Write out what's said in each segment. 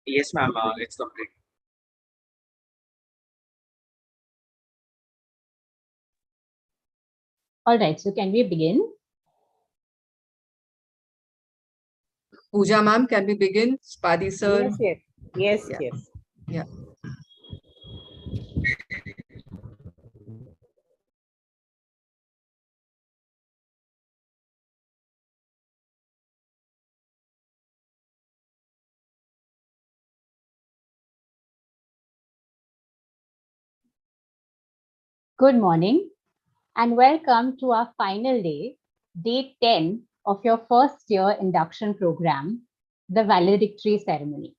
Yes, ma'am. It's complete. All right, so can we begin? Pooja ma'am, can we begin? Spadi sir. Yes. Yeah. Good morning and welcome to our final day, day 10 of your first year induction program, the Valedictory ceremony.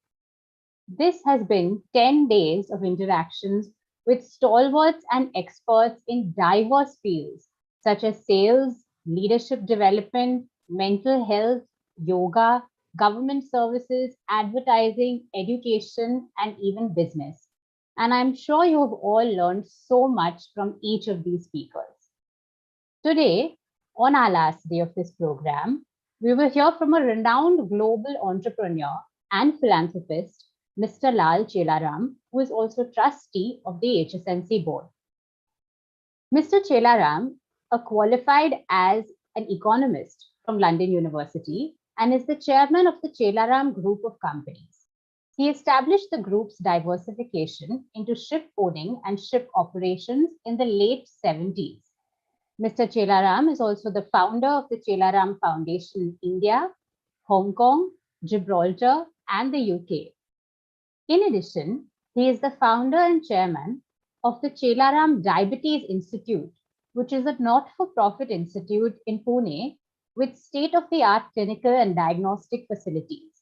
This has been 10 days of interactions with stalwarts and experts in diverse fields such as sales, leadership development, mental health, yoga, government services, advertising, education, and even business. And I'm sure you have all learned so much from each of these speakers. Today, on our last day of this program, we will hear from a renowned global entrepreneur and philanthropist, Mr. Lal Chellaram, who is also trustee of the HSNC board. Mr. Chellaram qualified as an economist from London University and is the chairman of the Chellaram Group of Companies. He established the group's diversification into ship owning and ship operations in the late 70s. Mr. Chellaram is also the founder of the Chellaram Foundation India, Hong Kong, Gibraltar, and the UK. In addition, he is the founder and chairman of the Chellaram Diabetes Institute, which is a not-for-profit institute in Pune with state-of-the-art clinical and diagnostic facilities.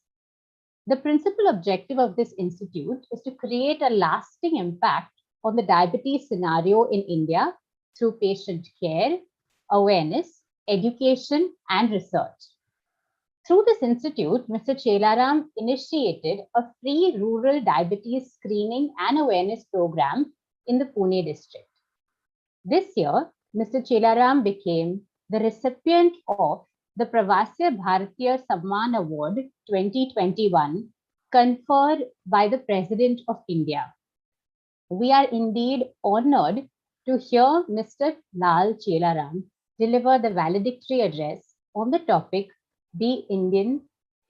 The principal objective of this institute is to create a lasting impact on the diabetes scenario in India through patient care, awareness, education, and research. Through this institute, Mr. Chellaram initiated a free rural diabetes screening and awareness program in the Pune district. This year, Mr. Chellaram became the recipient of the Pravasya Bharatiya Samman Award 2021 conferred by the President of India. We are indeed honored to hear Mr. Lal Chellaram deliver the valedictory address on the topic Be Indian,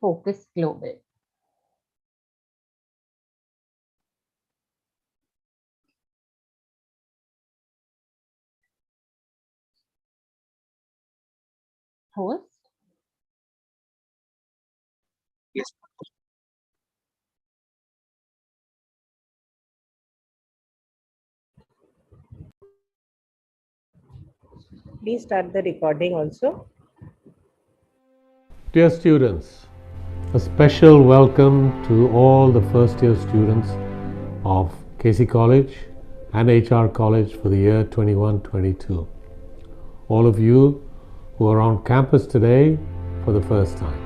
Focus Global. Host? Yes. Please start the recording also. Dear students, a special welcome to all the first year students of KC College and HR College for the year 21-22. All of you who are on campus today for the first time.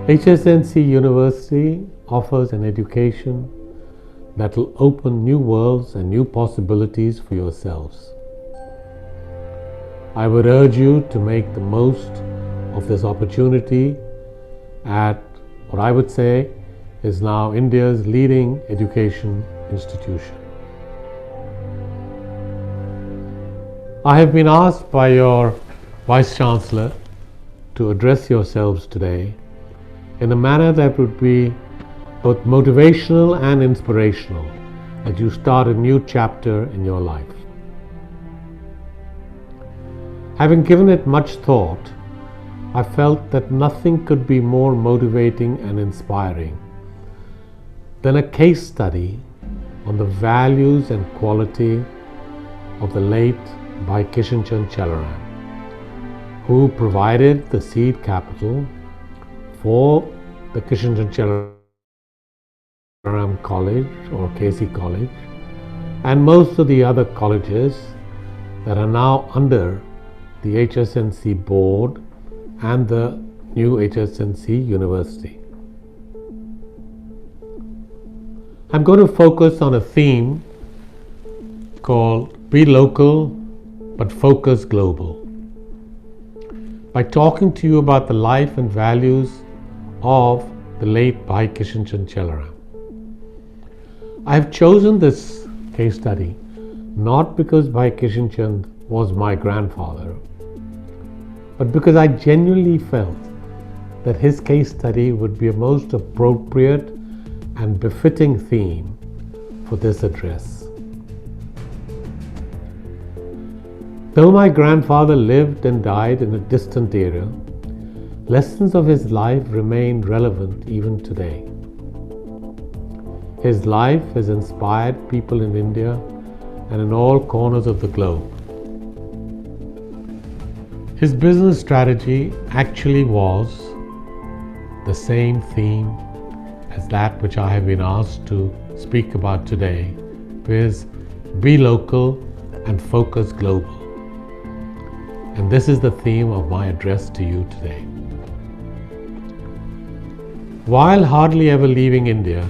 HSNC University offers an education that will open new worlds and new possibilities for yourselves. I would urge you to make the most of this opportunity at what I would say is now India's leading education institution. I have been asked by your Vice Chancellor to address yourselves today in a manner that would be both motivational and inspirational as you start a new chapter in your life. Having given it much thought, I felt that nothing could be more motivating and inspiring than a case study on the values and quality of the late Bhai Kishan Chand Chellaram, who provided the seed capital for the Kishan Chand Chellaram College or KC College and most of the other colleges that are now under the HSNC board and the new HSNC University. I'm going to focus on a theme called Be Local but Focus Global by talking to you about the life and values of the late Bhai Kishan Chand Chellaram. I have chosen this case study not because Bhai Kishan Chand was my grandfather, but because I genuinely felt that his case study would be a most appropriate and befitting theme for this address. Though my grandfather lived and died in a distant era, lessons of his life remain relevant even today. His life has inspired people in India and in all corners of the globe. His business strategy actually was the same theme as that which I have been asked to speak about today, viz. Be local and focus global. And this is the theme of my address to you today. While hardly ever leaving India,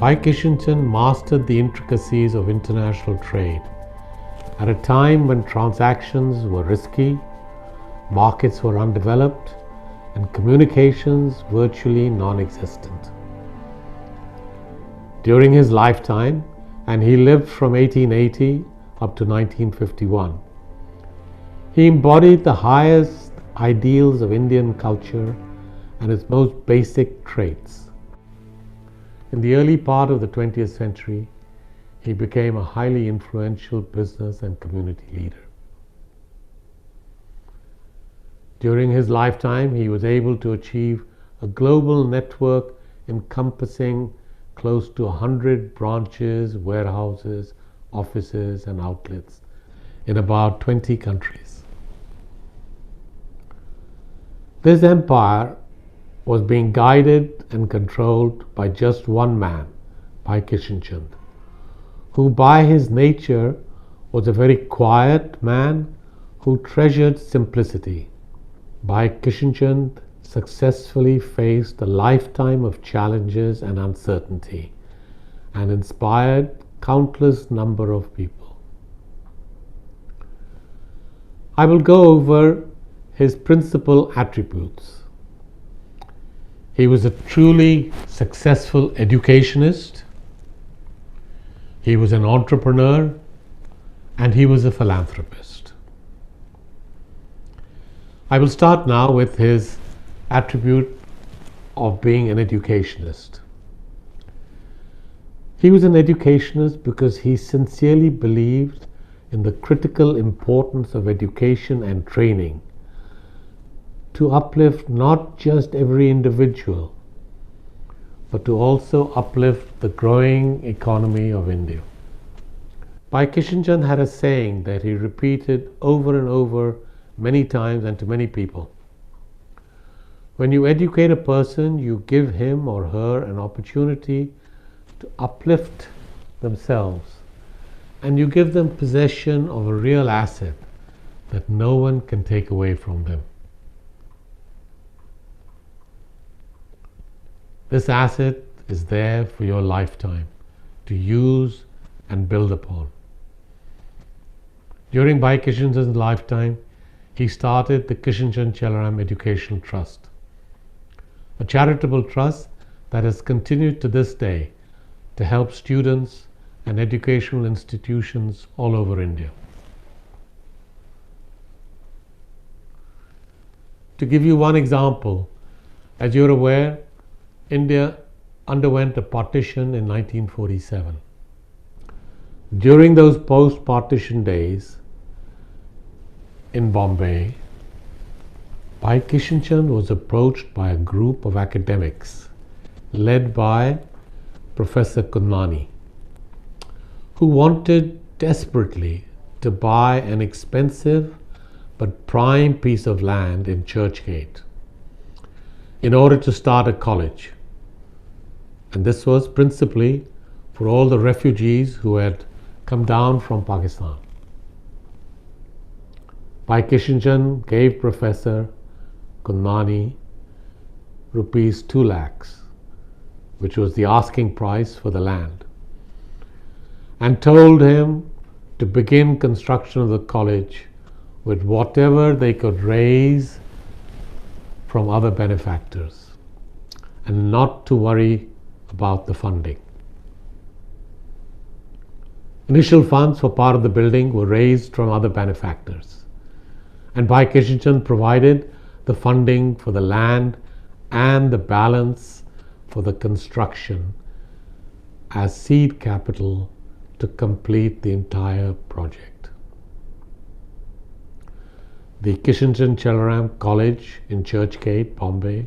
Bhai Kishan Chand mastered the intricacies of international trade at a time when transactions were risky, markets were undeveloped, and communications virtually non-existent. During his lifetime, and he lived from 1880 up to 1951, he embodied the highest ideals of Indian culture and its most basic traits. In the early part of the 20th century, he became a highly influential business and community leader. During his lifetime, he was able to achieve a global network encompassing close to 100 branches, warehouses, offices, and outlets in about 20 countries. This empire was being guided and controlled by just one man, Bhai Kishan Chand, who by his nature was a very quiet man who treasured simplicity. Bhai Kishan Chand successfully faced a lifetime of challenges and uncertainty and inspired countless number of people. I will go over his principal attributes. He was a truly successful educationist, he was an entrepreneur, and he was a philanthropist. I will start now with his attribute of being an educationist. He was an educationist because he sincerely believed in the critical importance of education and training to uplift not just every individual, but to also uplift the growing economy of India. Bhai Kishan Chand had a saying that he repeated over and over many times and to many people. When you educate a person, you give him or her an opportunity to uplift themselves, and you give them possession of a real asset that no one can take away from them. This asset is there for your lifetime to use and build upon. During Bhai Kishan Chand's lifetime, he started the Kishan Chand Chellaram Educational Trust, a charitable trust that has continued to this day to help students and educational institutions all over India. To give you one example, as you're aware, India underwent a partition in 1947. During those post-partition days in Bombay, Bhai Kishan Chand was approached by a group of academics led by Professor Kunnani, who wanted desperately to buy an expensive but prime piece of land in Churchgate in order to start a college. And this was principally for all the refugees who had come down from Pakistan. Bhai Kishan Chand gave Professor Kunnani rupees 2 lakhs, which was the asking price for the land, and told him to begin construction of the college with whatever they could raise from other benefactors. and not to worry about the funding. Initial funds for part of the building were raised from other benefactors, and Bhai Kishan Chand provided the funding for the land and the balance for the construction as seed capital to complete the entire project. The Kishan Chand Chellaram College in Churchgate, Bombay,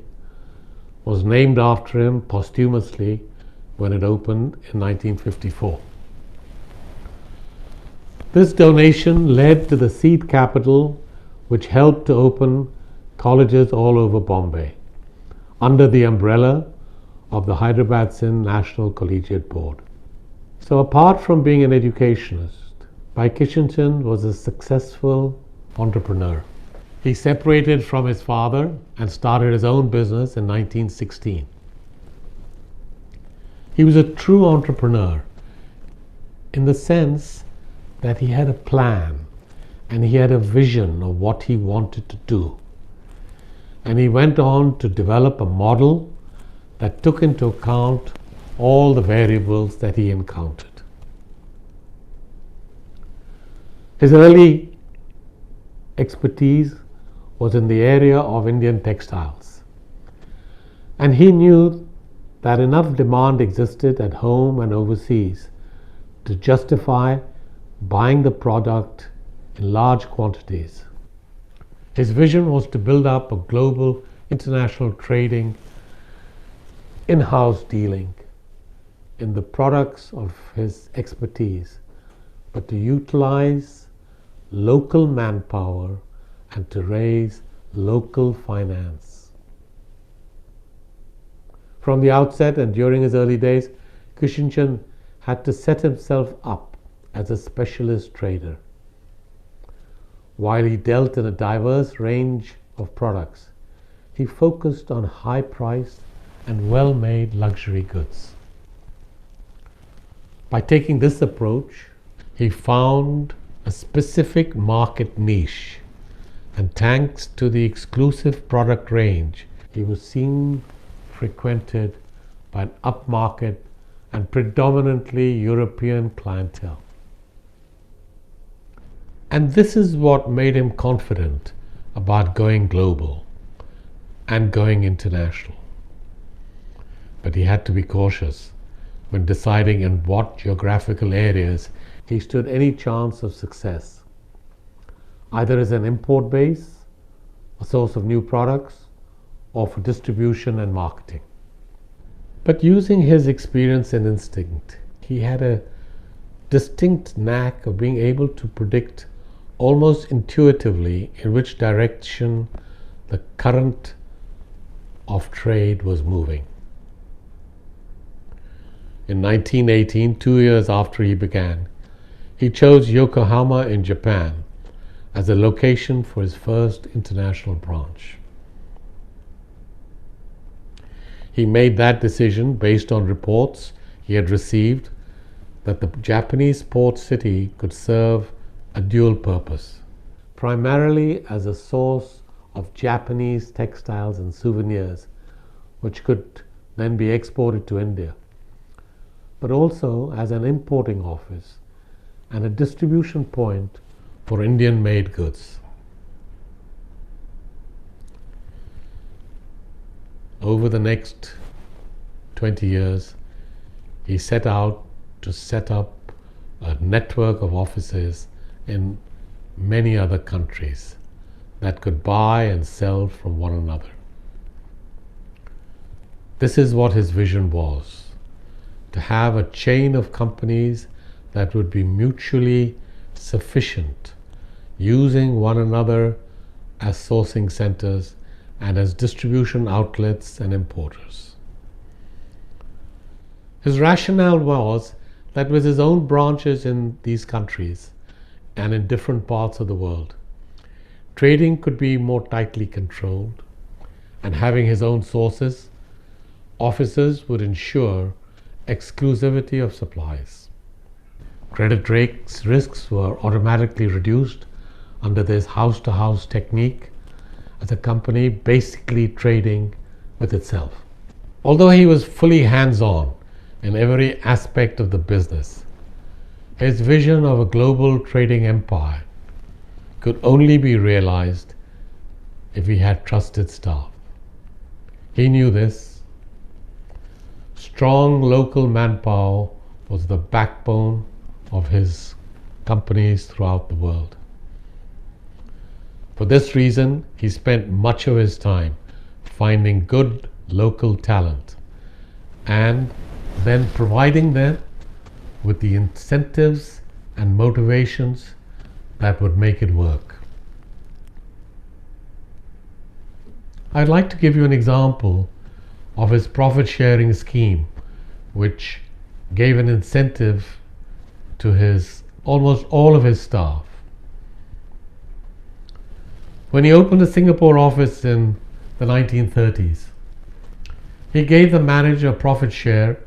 was named after him posthumously when it opened in 1954. This donation led to the seed capital which helped to open colleges all over Bombay under the umbrella of the Hyderabad Sindh National Collegiate Board. So apart from being an educationist, Bhai Kishan Chand was a successful entrepreneur. He separated from his father and started his own business in 1916. He was a true entrepreneur in the sense that he had a plan and he had a vision of what he wanted to do. And he went on to develop a model that took into account all the variables that he encountered. His early expertise was in the area of Indian textiles, and he knew that enough demand existed at home and overseas to justify buying the product in large quantities. His vision was to build up a global international trading, in-house dealing in the products of his expertise, but to utilize local manpower and to raise local finance. From the outset and during his early days, Kishan Chand had to set himself up as a specialist trader. While he dealt in a diverse range of products, he focused on high-priced and well-made luxury goods. By taking this approach, he found a specific market niche, and thanks to the exclusive product range, he was soon frequented by an upmarket and predominantly European clientele. And this is what made him confident about going global and going international. But he had to be cautious when deciding in what geographical areas he stood any chance of success, either as an import base, a source of new products, or for distribution and marketing. But using his experience and instinct, he had a distinct knack of being able to predict almost intuitively in which direction the current of trade was moving. In 1918, 2 years after he began, he chose Yokohama in Japan as a location for his first international branch. He made that decision based on reports he had received that the Japanese port city could serve a dual purpose, primarily as a source of Japanese textiles and souvenirs, which could then be exported to India, but also as an importing office and a distribution point for Indian-made goods. Over the next 20 years, he set out to set up a network of offices in many other countries that could buy and sell from one another. This is what his vision was, to have a chain of companies that would be mutually sufficient, using one another as sourcing centers and as distribution outlets and importers. His rationale was that with his own branches in these countries and in different parts of the world, trading could be more tightly controlled, and having his own sources, offices would ensure exclusivity of supplies. Credit risks were automatically reduced under this house-to-house technique as a company basically trading with itself. Although he was fully hands-on in every aspect of the business, his vision of a global trading empire could only be realized if he had trusted staff. He knew this. Strong local manpower was the backbone of his companies throughout the world. For this reason, he spent much of his time finding good local talent and then providing them with the incentives and motivations that would make it work. I'd like to give you an example of his profit sharing scheme, which gave an incentive to almost all of his staff. When he opened a Singapore office in the 1930s, he gave the manager a profit share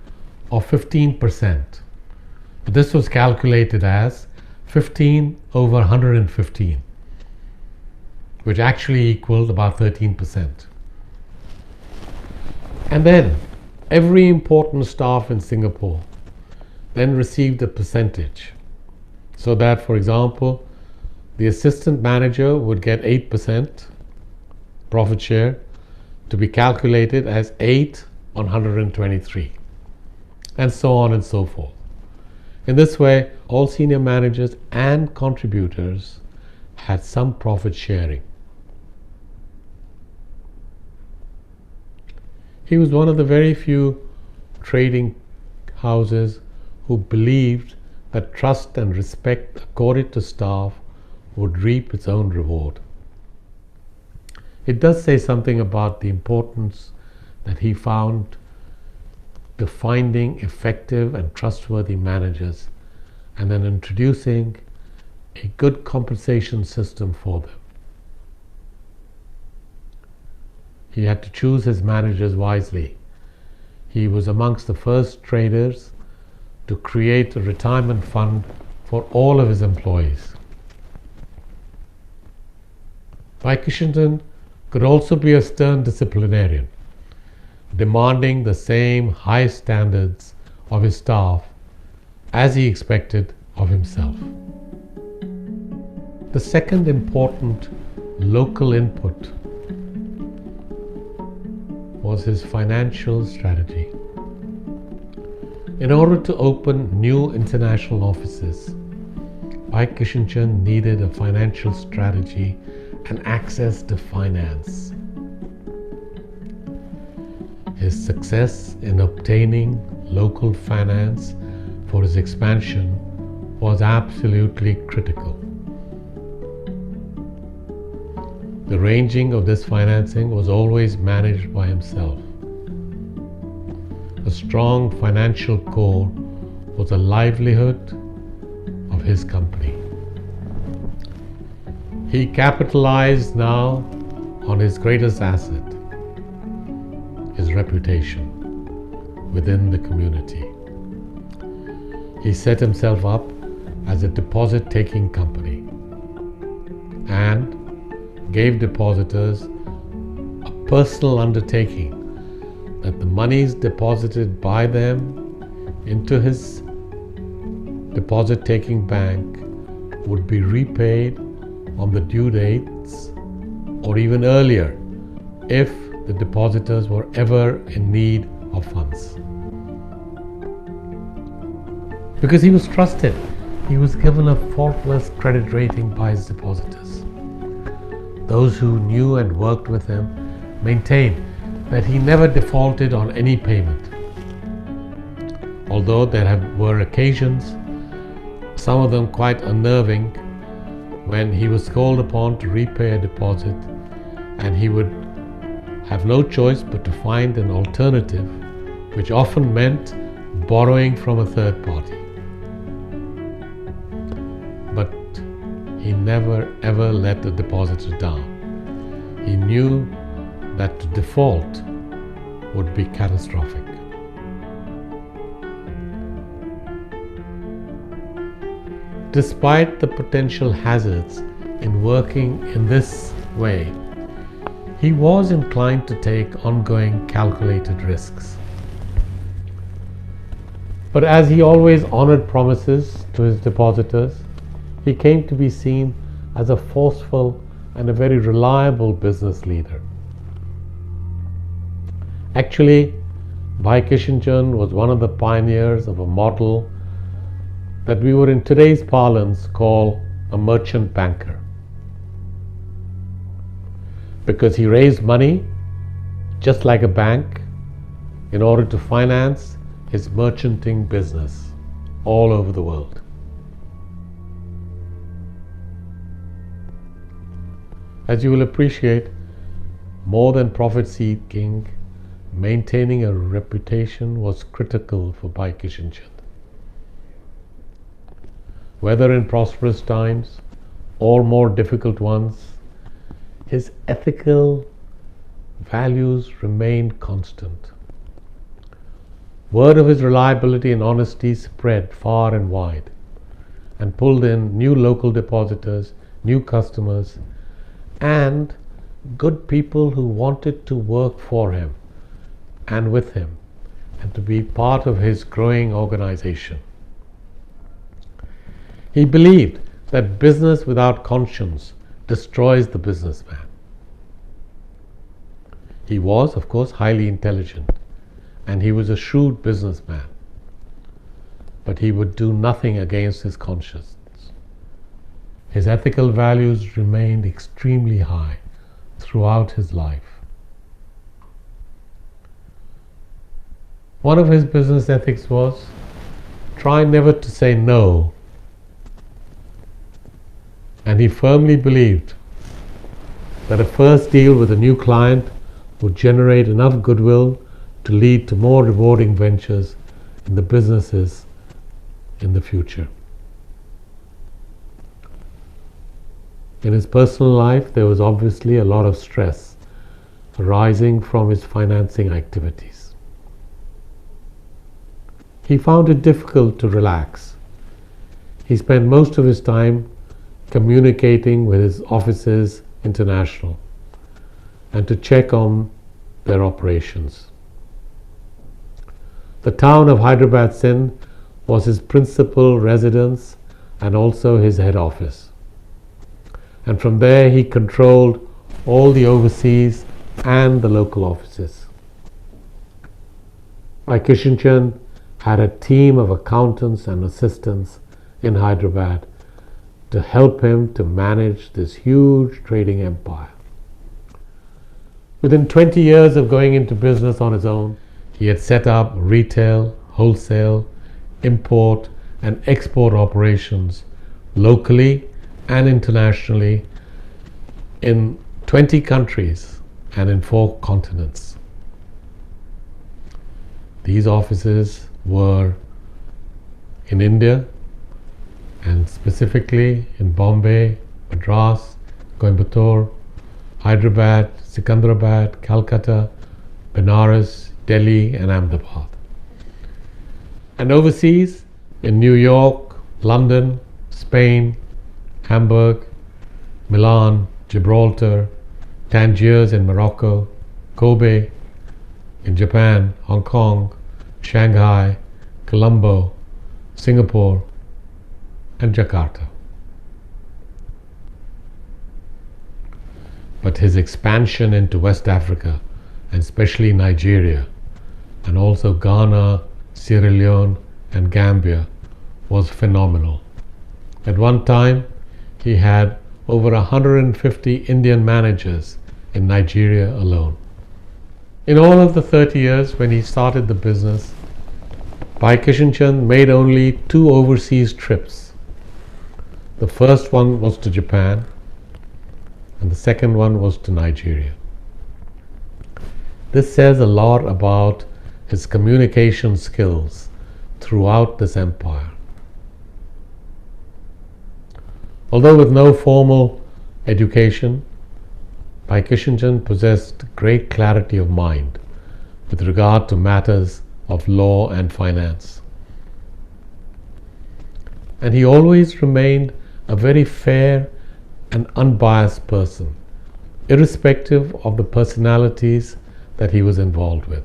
of 15%. But this was calculated as 15 over 115, which actually equaled about 13%. And then every important staff in Singapore then received a percentage. So that, for example, the assistant manager would get 8% profit share, to be calculated as 8 on 123, and so on and so forth. In this way, all senior managers and contributors had some profit sharing. He was one of the very few trading houses who believed that trust and respect accorded to staff would reap its own reward. It does say something about the importance that he found to finding effective and trustworthy managers and then introducing a good compensation system for them. He had to choose his managers wisely. He was amongst the first traders to create a retirement fund for all of his employees. Valedictory could also be a stern disciplinarian, demanding the same high standards of his staff as he expected of himself. The second important local input was his financial strategy. In order to open new international offices, Valedictory needed a financial strategy and access to finance. His success in obtaining local finance for his expansion was absolutely critical. The arranging of this financing was always managed by himself. A strong financial core was the livelihood of his company. He capitalized now on his greatest asset, his reputation within the community. He set himself up as a deposit-taking company and gave depositors a personal undertaking that the monies deposited by them into his deposit-taking bank would be repaid on the due dates or even earlier if the depositors were ever in need of funds. Because he was trusted, he was given a faultless credit rating by his depositors. Those who knew and worked with him maintained that he never defaulted on any payment. Although there were occasions, some of them quite unnerving, when he was called upon to repay a deposit and he would have no choice but to find an alternative, which often meant borrowing from a third party. But he never ever let the depositor down. He knew that to default would be catastrophic. Despite the potential hazards in working in this way, He was inclined to take ongoing calculated risks. But as he always honored promises to his depositors, he came to be seen as a forceful and a very reliable business leader. Actually, Bhai Kishan Chand was one of the pioneers of a model that we would in today's parlance call a merchant banker. Because he raised money, just like a bank, in order to finance his merchanting business all over the world. As you will appreciate, more than profit seeking, maintaining a reputation was critical for Bhai Kishan Chand. Whether in prosperous times or more difficult ones, his ethical values remained constant. Word of his reliability and honesty spread far and wide and pulled in new local depositors, new customers, and good people who wanted to work for him and with him and to be part of his growing organization. He believed that business without conscience destroys the businessman. He was, of course, highly intelligent, and he was a shrewd businessman, but he would do nothing against his conscience. His ethical values remained extremely high throughout his life. One of his business ethics was try never to say no. And he firmly believed that a first deal with a new client would generate enough goodwill to lead to more rewarding ventures in the businesses in the future. In his personal life, there was obviously a lot of stress arising from his financing activities. He found it difficult to relax. He spent most of his time communicating with his offices international and to check on their operations. The town of Hyderabad, Sindh was his principal residence and also his head office. And from there he controlled all the overseas and the local offices. Bhai Kishan Chand had a team of accountants and assistants in Hyderabad to help him to manage this huge trading empire. Within 20 years of going into business on his own, he had set up retail, wholesale, import and export operations locally and internationally in 20 countries and in 4 continents. These offices were in India, and specifically in Bombay, Madras, Coimbatore, Hyderabad, Secunderabad, Calcutta, Benares, Delhi and Ahmedabad. And overseas in New York, London, Spain, Hamburg, Milan, Gibraltar, Tangiers in Morocco, Kobe in Japan, Hong Kong, Shanghai, Colombo, Singapore and Jakarta. But his expansion into West Africa and especially Nigeria and also Ghana, Sierra Leone and Gambia was phenomenal. At one time he had over 150 Indian managers in Nigeria alone. In all of the 30 years when he started the business, Bhai Kishan Chand made only 2 overseas trips. The first one was to Japan and the second one was to Nigeria. This says a lot about his communication skills throughout this empire. Although with no formal education, Bhai Kishan Chand possessed great clarity of mind with regard to matters of law and finance. And he always remained a very fair and unbiased person irrespective of the personalities that he was involved with.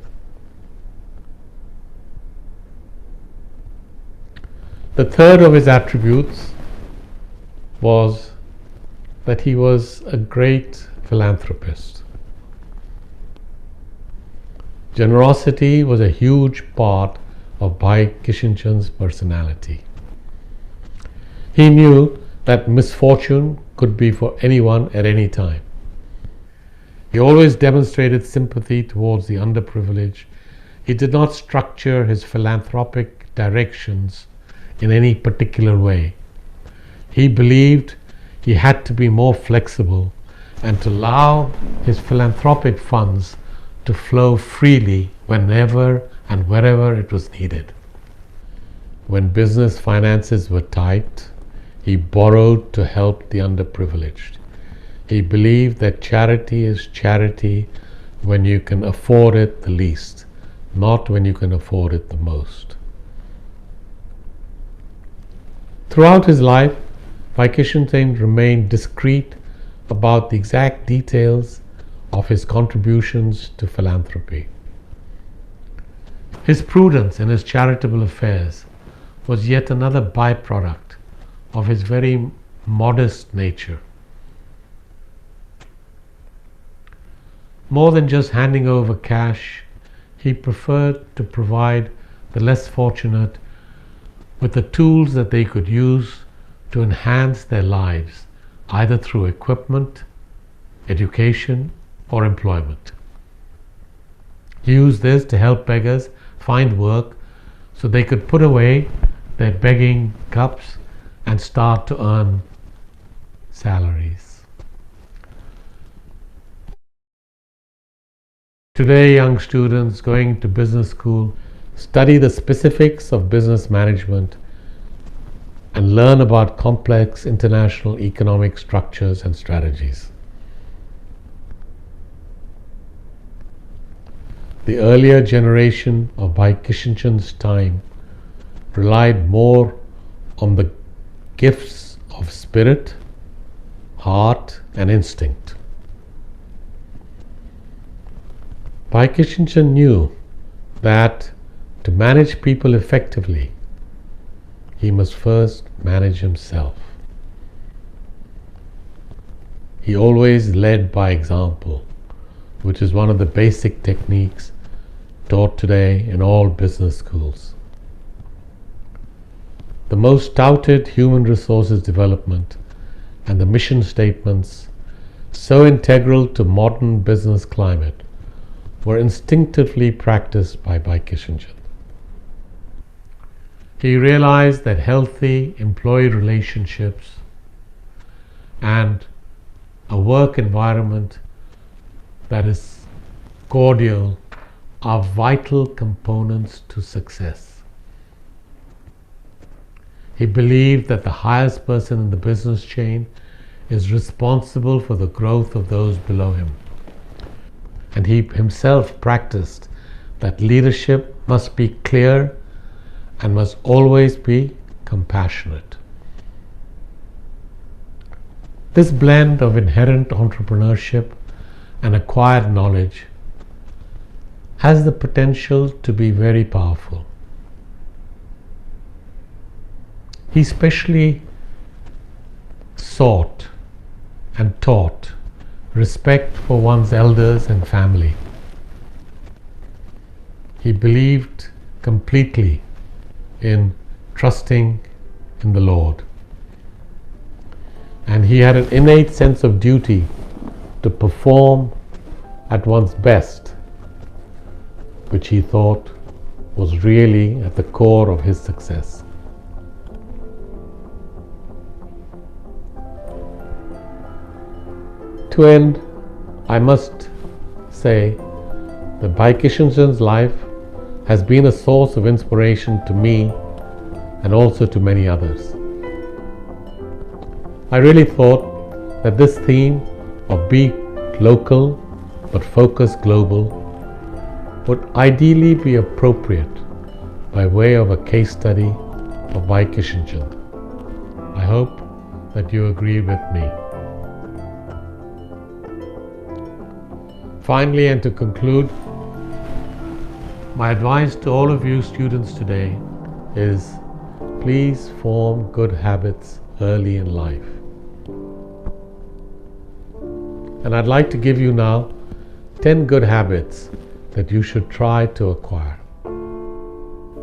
The third of his attributes was that he was a great philanthropist. Generosity was a huge part of Bhai Kishan Chand's personality. He knew that misfortune could be for anyone at any time. He always demonstrated sympathy towards the underprivileged. He did not structure his philanthropic directions in any particular way. He believed he had to be more flexible and to allow his philanthropic funds to flow freely whenever and wherever it was needed. When business finances were tight, he borrowed to help the underprivileged. He believed that charity is charity when you can afford it the least, not when you can afford it the most. Throughout his life, Bhai Kishan Chand remained discreet about the exact details of his contributions to philanthropy. His prudence in his charitable affairs was yet another byproduct of his very modest nature. More than just handing over cash, he preferred to provide the less fortunate with the tools that they could use to enhance their lives, either through equipment, education, or employment. He used this to help beggars find work so they could put away their begging cups and start to earn salaries. Today, young students going to business school study the specifics of business management and learn about complex international economic structures and strategies. The earlier generation of Bhai Kishan Chand's time relied more on the gifts of spirit, heart, and instinct. Bhai Kishan Chand knew that to manage people effectively, he must first manage himself. He always led by example, which is one of the basic techniques taught today in all business schools. The most touted human resources development and the mission statements, so integral to modern business climate, were instinctively practiced by Bhai Kishan Chand. He realized that healthy employee relationships and a work environment that is cordial are vital components to success. He believed that the highest person in the business chain is responsible for the growth of those below him. And he himself practiced that leadership must be clear and must always be compassionate. This blend of inherent entrepreneurship and acquired knowledge has the potential to be very powerful. He especially sought and taught respect for one's elders and family. He believed completely in trusting in the Lord. And he had an innate sense of duty to perform at one's best, which he thought was really at the core of his success. To end, I must say that Bhai Kishan Chand's life has been a source of inspiration to me and also to many others. I really thought that this theme of be local but focus global would ideally be appropriate by way of a case study of Bhai Kishan Chand. I hope that you agree with me. Finally, and to conclude, my advice to all of you students today is please form good habits early in life. And I'd like to give you now 10 good habits that you should try to acquire.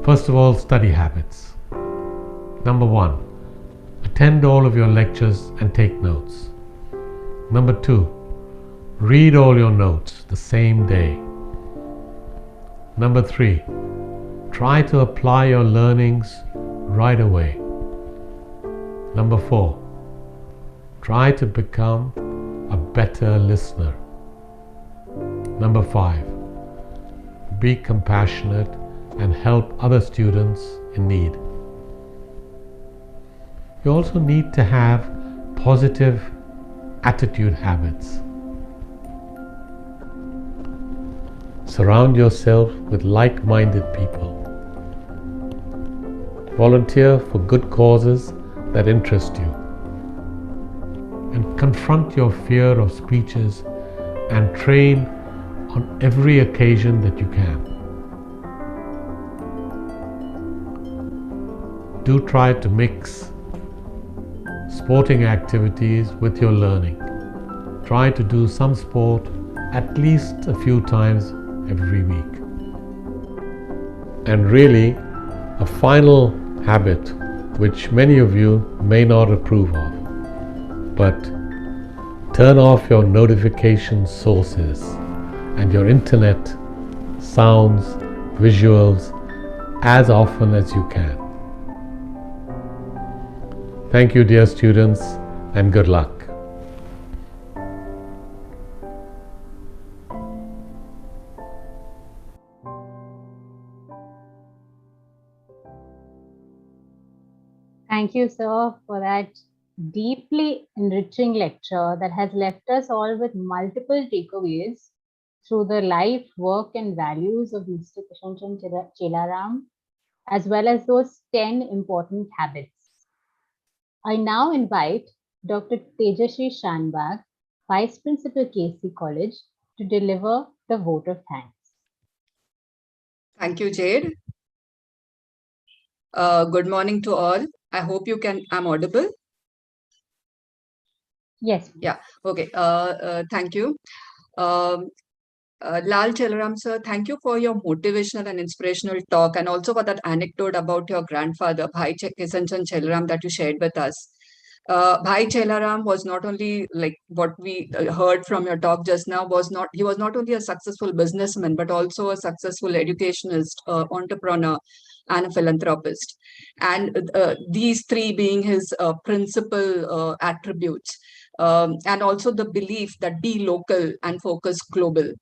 First of all, study habits. Number 1, attend all of your lectures and take notes. Number 2, read all your notes the same day. Number 3, try to apply your learnings right away. Number 4, try to become a better listener. Number 5, be compassionate and help other students in need. You also need to have positive attitude habits. Surround yourself with like-minded people. Volunteer for good causes that interest you. And confront your fear of speeches and train on every occasion that you can. Do try to mix sporting activities with your learning. Try to do some sport at least a few times every week. And really, a final habit which many of you may not approve of, but turn off your notification sources and your internet, sounds, visuals as often as you can. Thank you, dear students, and good luck. Thank you, sir, for that deeply enriching lecture that has left us all with multiple takeaways through the life, work, and values of Mr. Chellaram, as well as those 10 important habits. I now invite Dr. Tejashree Shanbag, Vice Principal, KC College, to deliver the vote of thanks. Thank you, Jade. Good morning to all. I hope I'm audible. Yes. Yeah, okay. Thank you. Lal Chellaram sir, thank you for your motivational and inspirational talk, and also for that anecdote about your grandfather, Bhai Kisanchan Chellaram, that you shared with us. Bhai Chellaram was not only, like what we heard from your talk just now, he was not only a successful businessman, but also a successful educationist, entrepreneur, and a philanthropist. And these three being his principal attributes. And also the belief that be local and focus global.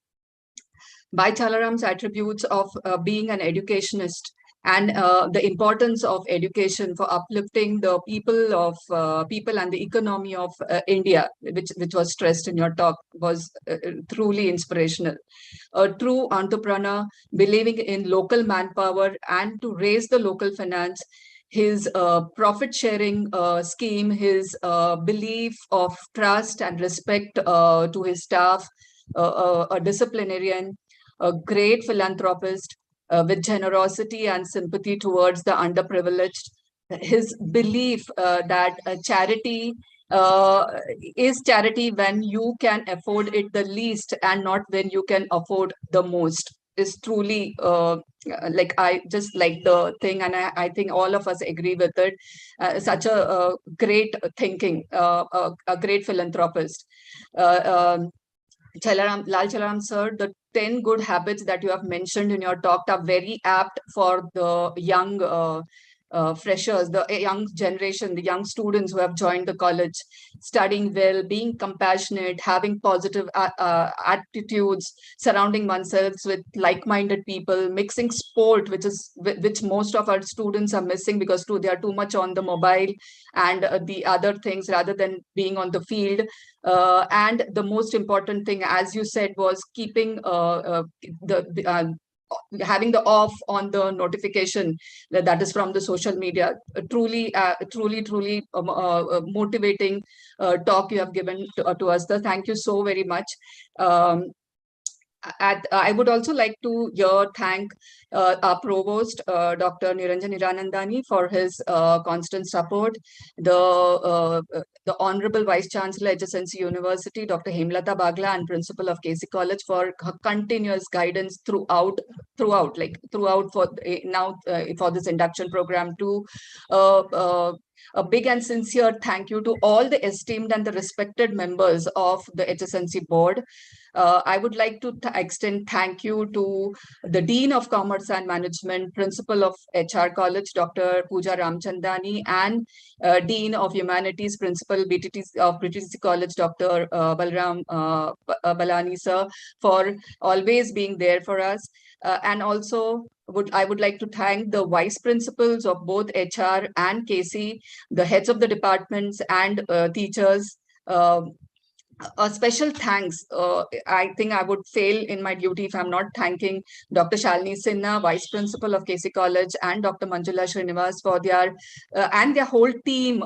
Bhai Chellaram's attributes of being an educationist and the importance of education for uplifting the people and the economy of India, which was stressed in your talk, was truly inspirational. A true entrepreneur, believing in local manpower and to raise the local finance. His profit sharing scheme, his belief of trust and respect to his staff, a disciplinarian, a great philanthropist with generosity and sympathy towards the underprivileged. His belief that charity is charity when you can afford it the least and not when you can afford the most is truly like I just like the thing, and I think all of us agree with it. Such a great thinking, a great philanthropist. Lal Chellaram sir, the 10 good habits that you have mentioned in your talk are very apt for the young freshers, the young generation, the young students who have joined the college, studying well, being compassionate, having positive attitudes, surrounding oneself with like-minded people, mixing sport, which most of our students are missing because they are too much on the mobile and the other things rather than being on the field. And the most important thing, as you said, was keeping having the off on the notification that is from the social media. Truly motivating talk you have given to us. So thank you so very much. I would also like to thank our provost, Dr. Niranjan Hiranandani, for his constant support. The Honorable Vice Chancellor, HSNC University, Dr. Hemlata Bagla, and Principal of KC College for her continuous guidance throughout for this induction program too. A big and sincere thank you to all the esteemed and the respected members of the HSNC board. I would like to extend thank you to the Dean of Commerce and Management, Principal of HR College, Dr. Pooja Ramchandani, and Dean of Humanities, Principal of BTTC College, Dr. Balram Balani sir, for always being there for us. And also, I would like to thank the vice principals of both HR and KC, the heads of the departments and teachers. A special thanks. I think I would fail in my duty if I'm not thanking Dr. Shalini Sinha, Vice Principal of KC College, and Dr. Manjula Srinivas for their and their whole team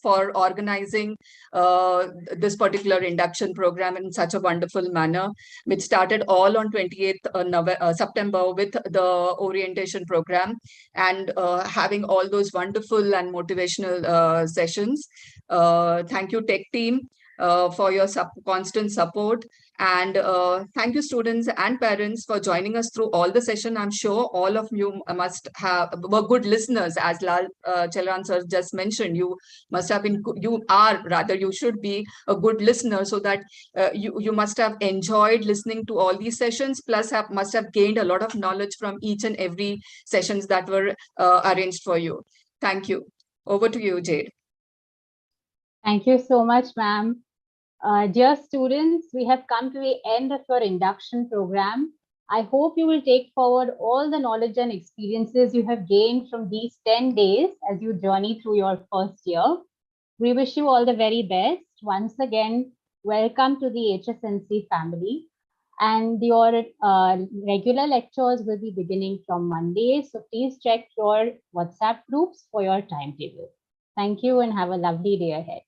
for organizing this particular induction program in such a wonderful manner, which started all on 28th September with the orientation program and having all those wonderful and motivational sessions. Thank you, tech team. For your constant support, and thank you students and parents for joining us through all the session. I'm sure all of you were good listeners, as Lal Chellaram sir just mentioned. You must have been, you should be a good listener, so that you must have enjoyed listening to all these sessions, plus must have gained a lot of knowledge from each and every sessions that were arranged for you. Thank you. Over to you, Jade. Thank you so much, ma'am. Dear students, we have come to the end of your induction program. I hope you will take forward all the knowledge and experiences you have gained from these 10 days as you journey through your first year. We wish you all the very best. Once again, welcome to the HSNC family. And your regular lectures will be beginning from Monday. So please check your WhatsApp groups for your timetable. Thank you and have a lovely day ahead.